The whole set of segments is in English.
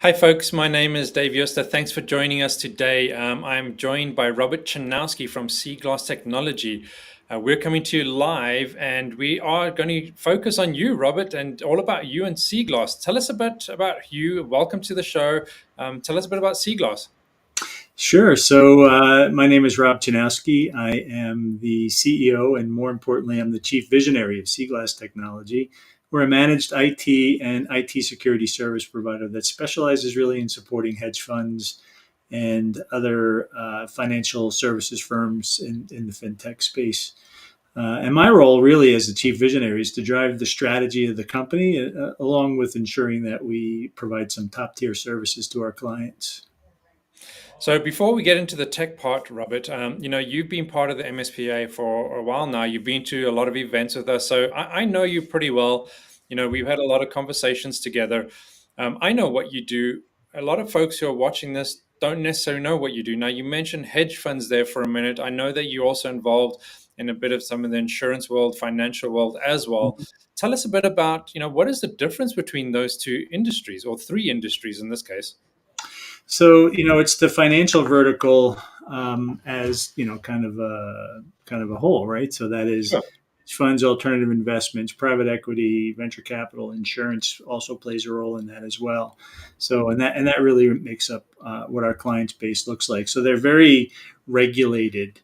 Hi, folks. My name is Dave Yoster. Thanks for joining us today. I'm joined by Robert Chanowski from Seaglass Technology. We're coming to you live, and we are going to focus on you, Robert, and all about you and Seaglass. Tell us a bit about you. Welcome to the show. Tell us a bit about Seaglass. Sure. So my name is Rob Janowski. I am the CEO, and more importantly, I'm the chief visionary of Seaglass Technology. We're a managed IT and IT security service provider that specializes really in supporting hedge funds and other financial services firms in the fintech space. And my role, really, as the chief visionary, is to drive the strategy of the company, along with ensuring that we provide some top tier services to our clients. So before we get into the tech part, Robert, you've been part of the MSPA for a while now. You've been to a lot of events with us, so I know you pretty well. We've had a lot of conversations together. I know what you do. A lot of folks who are watching this don't necessarily know what you do. Now, you mentioned hedge funds there for a minute. I know that you're also involved in a bit of some of the insurance world, financial world as well. Tell us a bit about, what is the difference between those two industries, or three industries in this case? So it's the financial vertical, as kind of a whole, right? So that is Sure. funds, alternative investments, private equity, venture capital, insurance also plays a role in that as well. So and that really makes up what our client base looks like. So they're very regulated,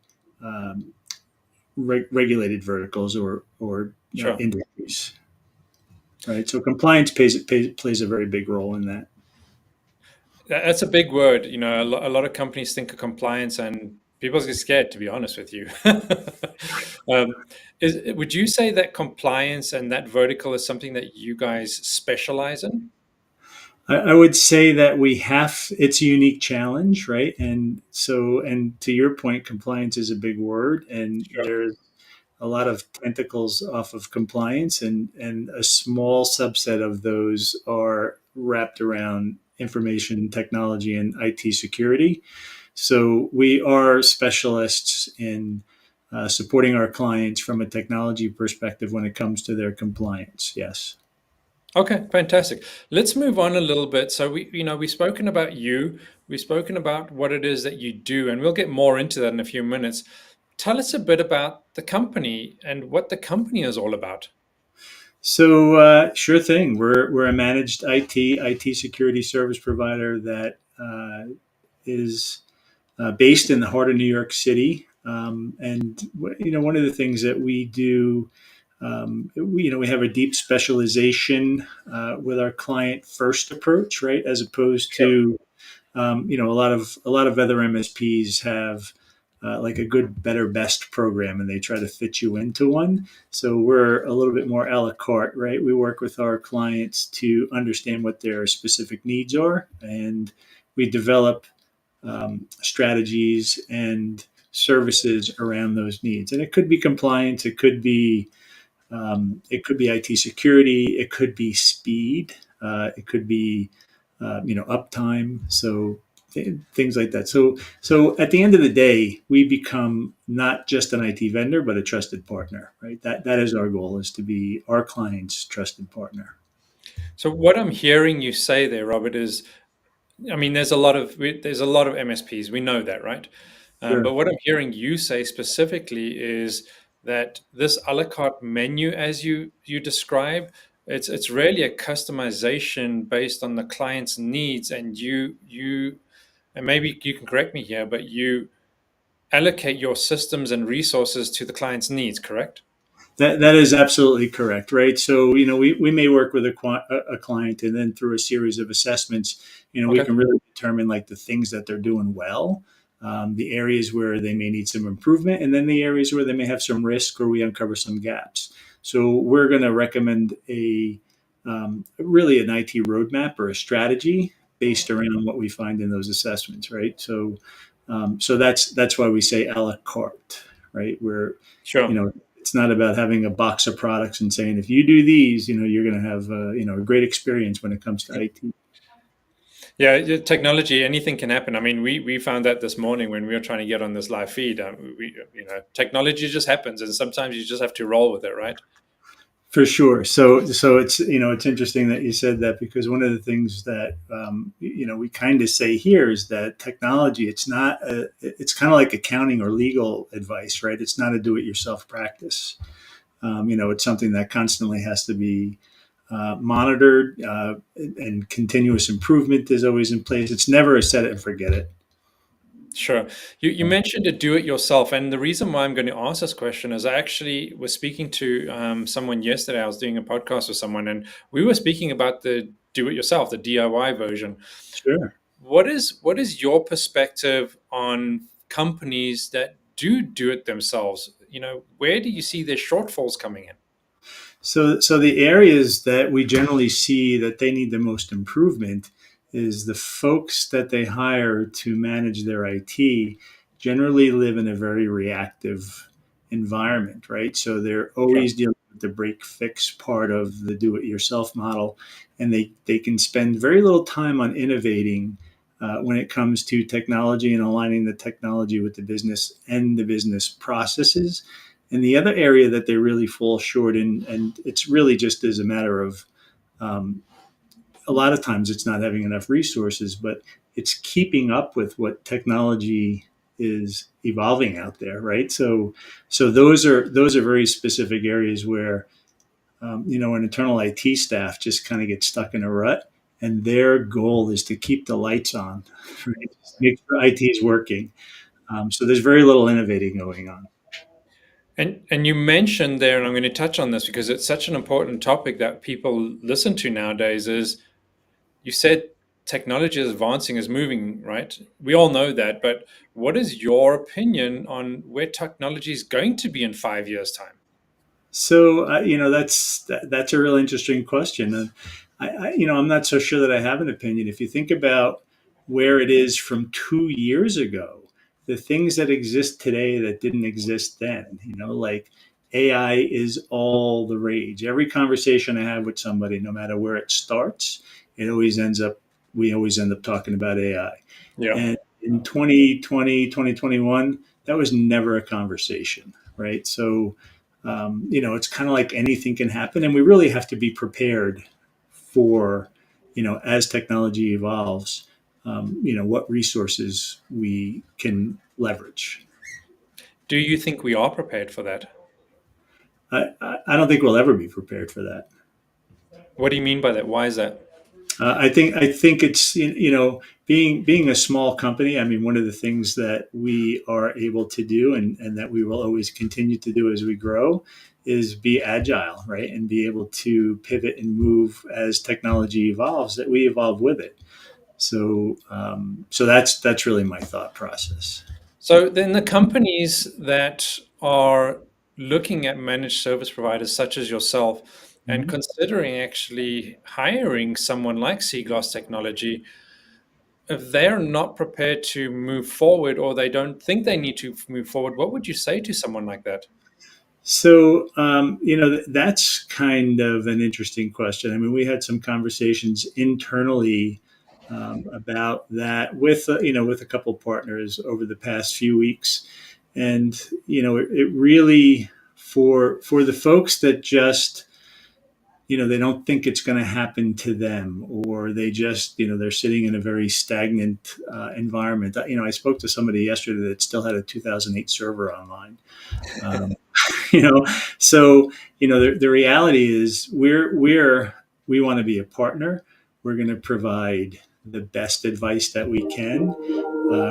regulated verticals or Sure. industries, right? So compliance plays a very big role in that. That's a big word. A lot of companies think of compliance and people get scared, to be honest with you. um, would you say that compliance and that vertical is something that you guys specialize in? I would say that it's a unique challenge, right? And to your point, compliance is a big word, and Sure. there's a lot of tentacles off of compliance, and a small subset of those are wrapped around information technology and IT security. So we are specialists in supporting our clients from a technology perspective when it comes to their compliance. Yes. Okay, fantastic. Let's move on a little bit. So we've spoken about you, we've spoken about what it is that you do, and we'll get more into that in a few minutes. Tell us a bit about the company and what the company is all about. So sure thing. We're a managed IT security service provider that is based in the heart of New York City. And one of the things that we do, we have a deep specialization with our client first approach, right? As opposed Sure. to a lot of other MSPs have like a good, better, best program, and they try to fit you into one. So we're a little bit more a la carte, right? We work with our clients to understand what their specific needs are, and we develop strategies and services around those needs. And it could be compliance, it could be IT security, it could be speed, it could be uptime. So things like that. So at the end of the day, we become not just an IT vendor, but a trusted partner, right? That is our goal, is to be our client's trusted partner. So what I'm hearing you say there, Robert, is, I mean, there's a lot of MSPs. We know that, right? But Sure. what I'm hearing you say specifically is that this a la carte menu, as you describe, it's really a customization based on the client's needs, and and maybe you can correct me here, but you allocate your systems and resources to the client's needs, correct? That is absolutely correct, right? So we may work with a client, and then through a series of assessments, we Okay. can really determine like the things that they're doing well, the areas where they may need some improvement, and then the areas where they may have some risk or we uncover some gaps. So we're going to recommend a really an IT roadmap or a strategy based around what we find in those assessments, right? So that's why we say a la carte, right? Where you Sure. know it's not about having a box of products and saying if you do these, you're going to have a great experience when it comes to IT. Yeah, technology, anything can happen. I mean, we found that this morning when we were trying to get on this live feed. Technology just happens, and sometimes you just have to roll with it, right? For sure. So it's it's interesting that you said that, because one of the things that we kind of say here is that technology, it's kind of like accounting or legal advice, right? It's not a do-it-yourself practice. It's something that constantly has to be monitored, and continuous improvement is always in place. It's never a set it and forget it. Sure. You mentioned to do it yourself, and the reason why I'm going to ask this question is I actually was speaking to someone yesterday. I was doing a podcast with someone, and we were speaking about the do it yourself, the DIY version. Sure. What is your perspective on companies that do it themselves? Where do you see their shortfalls coming in? So the areas that we generally see that they need the most improvement is the folks that they hire to manage their IT generally live in a very reactive environment, right? So they're Sure. always dealing with the break fix part of the do it yourself model, and they can spend very little time on innovating when it comes to technology and aligning the technology with the business and the business processes. And the other area that they really fall short in, and it's really just as a matter of um, a lot of times it's not having enough resources, but it's keeping up with what technology is evolving out there, right? So those are very specific areas where an internal IT staff just kind of gets stuck in a rut, and their goal is to keep the lights on, right? Just make sure IT is working. So there's very little innovating going on. And you mentioned there, and I'm going to touch on this because it's such an important topic that people listen to nowadays, is you said technology is advancing, is moving, right? We all know that, but what is your opinion on where technology is going to be in 5 years' time? So that's a real interesting question. And I'm not so sure that I have an opinion. If you think about where it is from 2 years ago, the things that exist today that didn't exist then, like AI is all the rage. Every conversation I have with somebody, no matter where it starts, it always ends up we always end up talking about AI. Yeah. And in 2020, 2021, that was never a conversation, right? So it's kind of like anything can happen, and we really have to be prepared for, as technology evolves, what resources we can leverage. Do you think we are prepared for that? I don't think we'll ever be prepared for that. What do you mean by that? Why is that? I think it's being a small company. I mean, one of the things that we are able to do, and that we will always continue to do as we grow, is be agile, right, and be able to pivot and move as technology evolves. That we evolve with it. So that's really my thought process. So then the companies that are looking at managed service providers such as yourself and Mhm. considering actually hiring someone like Seaglass Technology, if they're not prepared to move forward or they don't think they need to move forward, what would you say to someone like that? So, that's kind of an interesting question. I mean, we had some conversations internally about that with a couple partners over the past few weeks, and it really, for the folks that just they don't think it's going to happen to them, or they just they're sitting in a very stagnant environment. I spoke to somebody yesterday that still had a 2008 server online. Um, you know so the reality is we want to be a partner. We're going to provide the best advice that we can.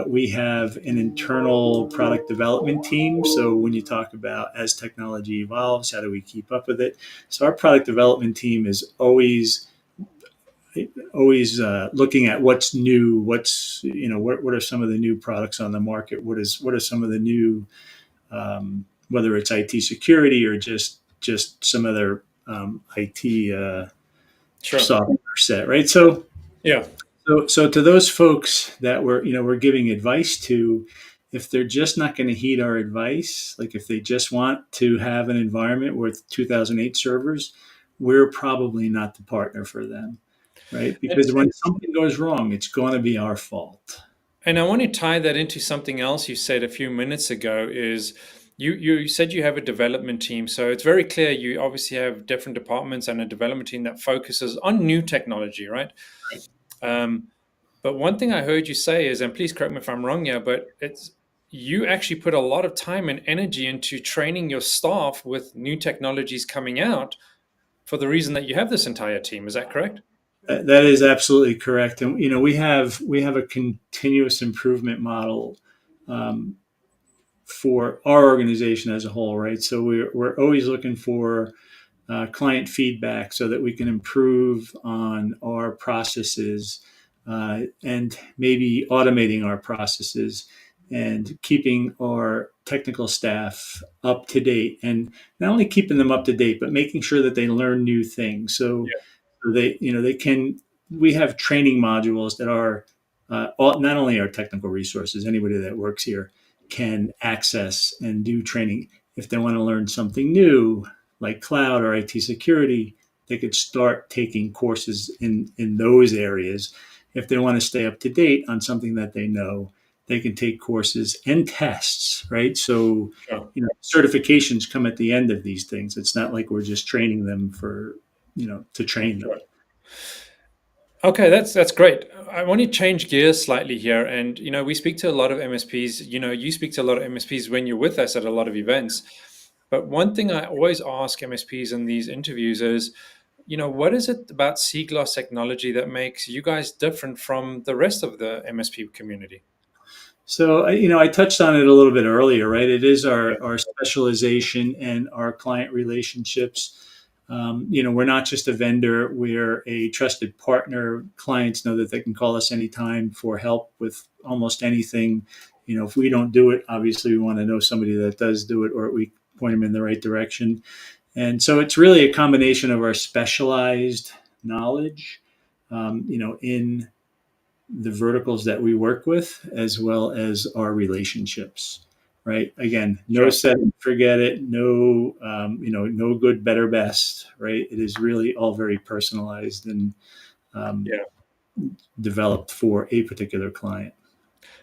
We have an internal product development team, so when you talk about as technology evolves, how do we keep up with it? So our product development team is always looking at what's new, what are some of the new products on the market, what are some of the new, whether it's IT security or just some other IT Sure. software set, right? Yeah. So to those folks that we're giving advice to, if they're just not going to heed our advice, like if they just want to have an environment with 2008 servers, we're probably not the partner for them, right? And, Because when and, something goes wrong, it's going to be our fault. and I want to tie that into something else you said a few minutes ago is You said you have a development team, so it's very clear you obviously have different departments and a development team that focuses on new technology, right? Um, but one thing I heard you say is, and please correct me if I'm wrong here, but it's you actually put a lot of time and energy into training your staff with new technologies coming out for the reason that you have this entire team. Is that correct? That is absolutely correct, and we have a continuous improvement model um, for our organization as a whole, right? So we're always looking for client feedback so that we can improve on our processes and maybe automating our processes and keeping our technical staff up to date, and not only keeping them up to date but making sure that they learn new things. So they can we have training modules that are not only our technical resources, anybody that works here can access and do training. If they want to learn something new like cloud or IT security, they could start taking courses in those areas. If they want to stay up to date on something that they know, they can take courses and tests, right? So, Sure. certifications come at the end of these things. It's not like we're just training them to train them. Sure. Okay, that's great. I want to change gears slightly here, and we speak to a lot of MSPs. You speak to a lot of MSPs when you're with us at a lot of events. But one thing I always ask MSPs in these interviews is, what is it about Seaglass technology that makes you guys different from the rest of the MSP community? So, I touched on it a little bit earlier, right? It is Yeah, our specialization and our client relationships. We're not just a vendor, we're a trusted partner. Clients know that they can call us anytime for help with almost anything. If we don't do it, obviously we want to know somebody that does do it, or we point them in the right direction. And so it's really a combination of our specialized knowledge, in the verticals that we work with, as well as our relationships. Right. Again, no sure. set and forget it. No, no good, better, best. Right. It is really all very personalized and um, Yeah. developed for a particular client.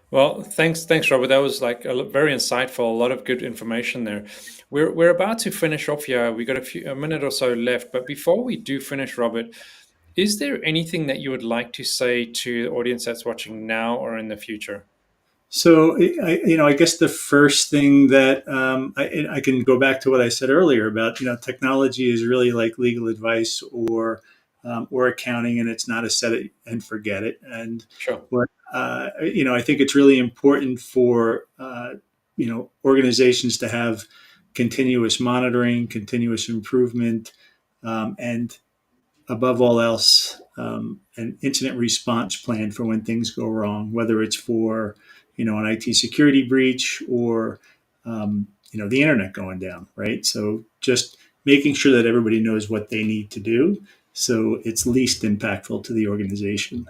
Well, thanks, Robert. That was like very insightful. A lot of good information there. We're about to finish off here. We got a minute or so left, but before we do finish, Robert, is there anything that you would like to say to the audience that's watching now or in the future? So, I guess the first thing that I can go back to what I said earlier about, technology is really like legal advice or accounting, and it's not a set it and forget it. And Sure. what I think it's really important for organizations to have continuous monitoring, continuous improvement, and above all else, an incident response plan for when things go wrong, whether it's for, an IT security breach or, the internet going down, right? So just making sure that everybody knows what they need to do so it's least impactful to the organization.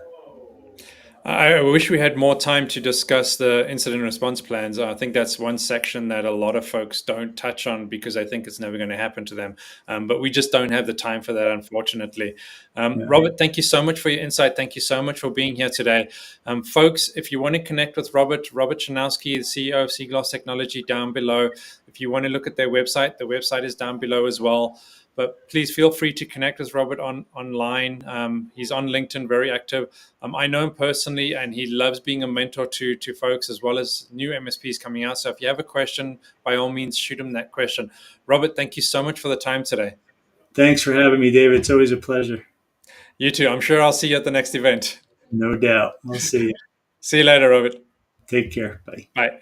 I wish we had more time to discuss the incident response plans. I think that's one section that a lot of folks don't touch on because I think it's never going to happen to them. But we just don't have the time for that, unfortunately. Yeah. Robert, thank you so much for your insight. Thank you so much for being here today. Folks, if you want to connect with Robert Chanowski, the CEO of Seaglass Technology, down below. If you want to look at their website, the website is down below as well. But please feel free to connect with Robert online. He's on LinkedIn, very active. I know him personally, and he loves being a mentor to folks as well as new MSPs coming out. So if you have a question, by all means, shoot him that question. Robert, thank you so much for the time today. Thanks for having me, David. It's always a pleasure. You too. I'm sure I'll see you at the next event. No doubt. I'll see you. See you later, Robert. Take care. Bye. Bye.